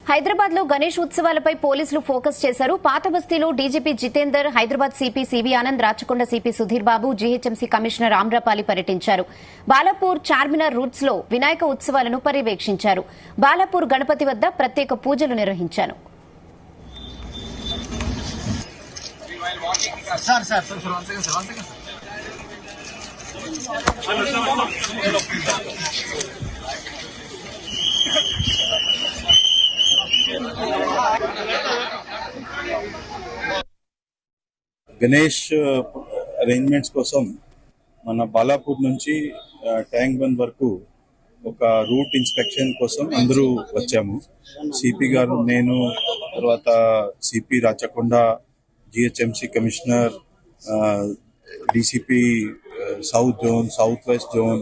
హైదరాబాద్ లో గణేష్ ఉత్సవాలపై పోలీసులు ఫోకస్ చేశారు. పాత బస్తీలో DGP Jitender, Hyderabad CP CV Anand, Rachakonda CP Sudheer Babu, GHMC commissioner Amrapali పర్యటించారు. బాలాపూర్, చార్మినార్ రూట్స్ లో వినాయక ఉత్సవాలను పర్యవేక్షించారు. బాలాపూర్ గణపతి వద్ద ప్రత్యేక పూజలు నిర్వహించారు. గణేష్ అరేంజ్మెంట్స్ కోసం మన బాలాపూర్ నుంచి ట్యాంక్ బండ్ వరకు ఒక రూట్ ఇన్స్పెక్షన్ కోసం అందరూ వచ్చాము. సిపి గారు, నేను, తర్వాత CP Rachakonda, GHMC commissioner, DCP south zone, south west zone,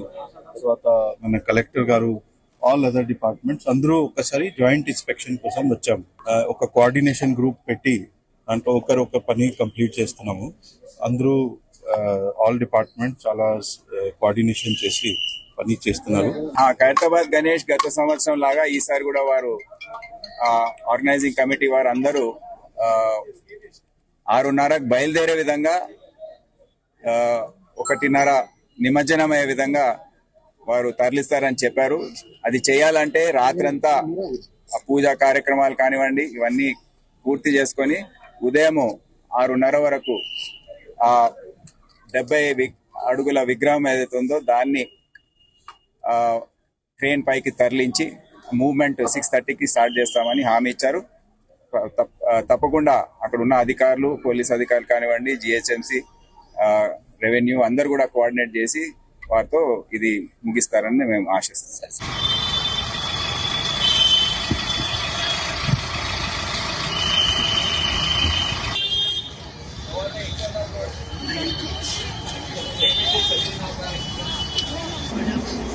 తర్వాత మన కలెక్టర్ గారు, ఆల్ అదర్ డిపార్ట్మెంట్స్ అందరూ ఒకసారి జాయింట్ ఇన్స్పెక్షన్ కోసం వచ్చాము. ఒక కోఆర్డినేషన్ గ్రూప్ పెట్టి దాంట్లో ఒక పని కంప్లీట్ చేస్తున్నాము. అందరూ ఆల్ డిపార్ట్మెంట్ చాలా కోఆర్డినేషన్ చేసి పని చేస్తున్నారు. ఖైరతాబాద్ గణేష్ గత సంవత్సరం లాగా ఈసారి కూడా వారు ఆర్గనైజింగ్ కమిటీ వారు అందరూ 6:30కు బయలుదేరే విధంగా 1:30 నిమజ్జనమయ్యే విధంగా వారు తరలిస్తారని చెప్పారు. అది చేయాలంటే రాత్రంతా పూజా కార్యక్రమాలు కానివ్వండి ఇవన్నీ పూర్తి చేసుకొని ఉదయం 6:30 వరకు 70 అడుగుల విగ్రహం ఏదైతే ఉందో దాన్ని ట్రైన్ పైకి తరలించి మూవ్మెంట్ 6:30కి స్టార్ట్ చేస్తామని హామీ ఇచ్చారు. తప్పకుండా అక్కడ ఉన్న అధికారులు, పోలీస్ అధికారులు కానివ్వండి, జిహెచ్ఎంసీ, రెవెన్యూ అందరు కూడా కోఆర్డినేట్ చేసి వారితో ఇది ముగిస్తారని మేము ఆశిస్తాం. Madam.